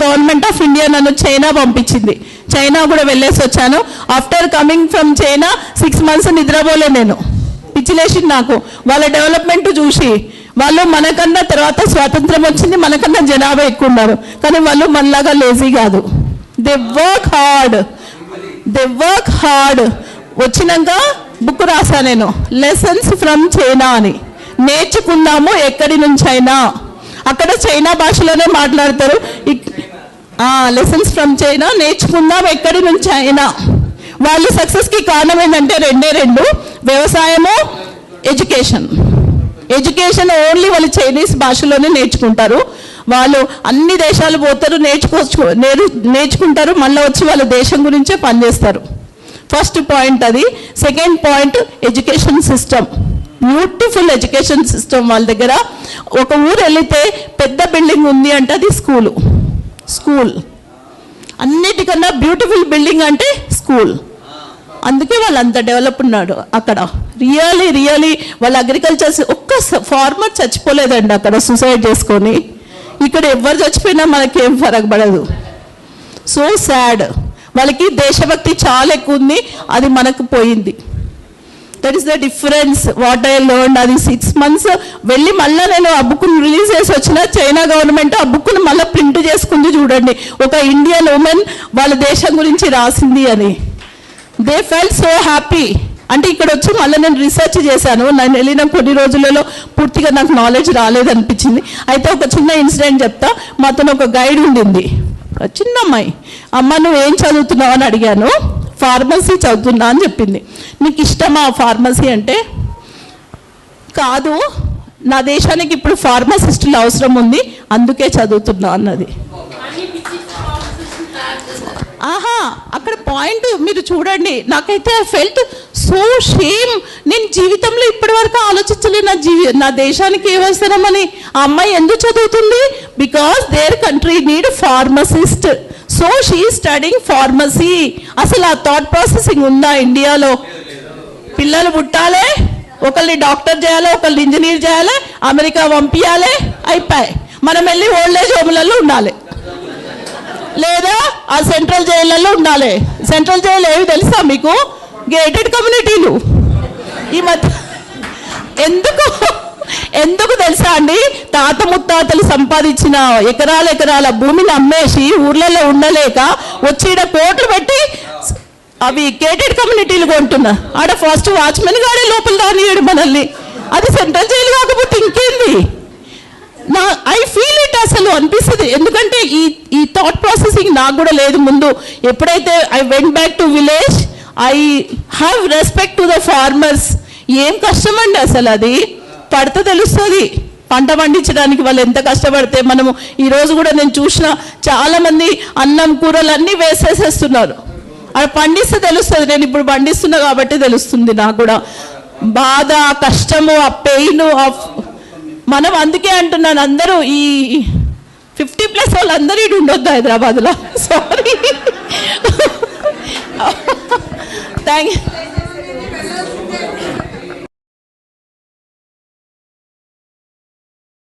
Government of India నన్ను China పంపించింది. China కూడా వెళ్ళేసి వచ్చాను. After coming from China 6 months నిద్రపోలే నేను. పిచ్చిలేసింది నాకు వాళ్ళ డెవలప్మెంట్ చూసి. వాళ్ళు మనకన్నా తర్వాత స్వాతంత్రం వచ్చింది, మనకన్నా జనాభా ఎక్కువ ఉన్నారు, కానీ వాళ్ళు మనలాగా లేజీ కాదు. They work hard. వచ్చినాక బుక్ రాసా నేను, లెసన్స్ ఫ్రమ్ చైనా అని. నేర్చుకుందాము ఎక్కడి నుంచి అయినా. అక్కడ చైనా భాషలోనే మాట్లాడతారు. లెసన్స్ ఫ్రమ్ చైనా, నేర్చుకుందాం ఎక్కడి నుంచి అయినా. వాళ్ళు సక్సెస్కి కారణం ఏంటంటే రెండు, వ్యవసాయము, ఎడ్యుకేషన్. ఓన్లీ వాళ్ళు చైనీస్ భాషలోనే నేర్చుకుంటారు. వాళ్ళు అన్ని దేశాలు పోతారు, నేర్చుకుంటారు, మళ్ళీ వచ్చి వాళ్ళ దేశం గురించే పనిచేస్తారు. ఫస్ట్ పాయింట్ అది. Second point, education system. Beautiful education system వాళ్ళ దగ్గర. ఒక ఊరు వెళితే పెద్ద బిల్డింగ్ ఉంది అంటే అది స్కూల్. అన్నిటికన్నా బ్యూటిఫుల్ బిల్డింగ్ అంటే స్కూల్. అందుకే వాళ్ళు అంత డెవలప్ ఉన్నాడు అక్కడ. రియలీ వాళ్ళ అగ్రికల్చర్. ఒక్క ఫార్మర్ చచ్చిపోలేదండి అక్కడ సూసైడ్ చేసుకొని. ఇక్కడ ఎవరు చచ్చిపోయినా మనకేం ఫరక్ పడదు. So sad. వాళ్ళకి దేశభక్తి చాలా ఎక్కువ ఉంది, అది మనకు పోయింది. That is the difference what I learned. అది 6 months వెళ్ళి మళ్ళీ నేను ఆ బుక్ను రిలీజ్ చేసి వచ్చిన. చైనా గవర్నమెంట్ ఆ బుక్ను మళ్ళీ ప్రింట్ చేసుకుంది. చూడండి, ఒక ఇండియన్ ఉమెన్ వాళ్ళ దేశం గురించి రాసింది అని. They felt so happy. అంటే ఇక్కడ వచ్చి మళ్ళీ నేను రీసెర్చ్ చేశాను. నేను వెళ్ళిన కొన్ని రోజులలో పూర్తిగా నాకు నాలెడ్జ్ రాలేదనిపించింది. అయితే ఒక చిన్న ఇన్సిడెంట్ చెప్తా. మాతో ఒక గైడ్ ఉండింది, చిన్న అమ్మాయి. అమ్మ నువ్వు ఏం చదువుతున్నావు అని అడిగాను. ఫార్మసీ చదువుతున్నా అని చెప్పింది. నీకు ఇష్టమా ఫార్మసీ అంటే? కాదు, నా దేశానికి ఇప్పుడు ఫార్మసిస్టులు అవసరం ఉంది, అందుకే చదువుతున్నా అన్నది. అక్కడ పాయింట్ మీరు చూడండి. నాకైతే ఐ ఫెల్ట్ సో షేమ్. నేను జీవితంలో ఇప్పటి వరకు ఆలోచించలేదు నా దేశానికి ఏమవసరమని. ఆ అమ్మాయి ఎందుకు చదువుతుంది? Because there country need pharmacist. So she studying pharmacy. అసలు ఆ థాట్ ప్రాసెసింగ్ ఉందా ఇండియాలో? పిల్లలు పుట్టాలి, ఒకరిని డాక్టర్ చేయాలి, ఒకరిని ఇంజనీర్ చేయాలి, అమెరికా పంపించాలి, అయిపోయి మనం వెళ్ళి ఓల్డేజ్ హోమ్లలో ఉండాలి, లేదా ఆ సెంట్రల్ జైళ్ళల్లో ఉండాలి. సెంట్రల్ జైలు ఏవి తెలుసా మీకు? గేటెడ్ కమ్యూనిటీలు. ఈ మధ్య ఎందుకు తెలుసా అండి? తాత ముత్తాతలు సంపాదించిన ఎకరాల భూమిని అమ్మేసి ఊర్లలో ఉండలేక వచ్చి ఈడ కోట్లు పెట్టి అవి గేటెడ్ కమ్యూనిటీలు కొంటున్నా. ఆడ ఫస్ట్ వాచ్మెన్ గాడే లోపల రానియడు మనల్ని. అది సెంట్రల్ జైలు కాకపోతే ఇంకేంది? I feel it. అసలు అనిపిస్తుంది. ఎందుకంటే ఈ థాట్ ప్రాసెసింగ్ నాకు కూడా లేదు ముందు. ఎప్పుడైతే I went back to village, I have respect to the farmers. ఏం కష్టం అండి అసలు. అది పడితే తెలుస్తుంది పంట పండించడానికి వాళ్ళు ఎంత కష్టపడితే. మనము ఈరోజు కూడా నేను చూసిన చాలామంది అన్నం కూరలు అన్నీ వేసేసేస్తున్నారు. అది పండిస్తే తెలుస్తుంది. నేను ఇప్పుడు పండిస్తున్నా కాబట్టి తెలుస్తుంది నాకు కూడా బాధ, కష్టము, ఆ పెయిన్. మనం అందుకే అంటున్నాను, అందరూ ఈ 50+ వాళ్ళందరూ ఇటు ఉండొద్దు హైదరాబాద్లో. సారీ. Thank you.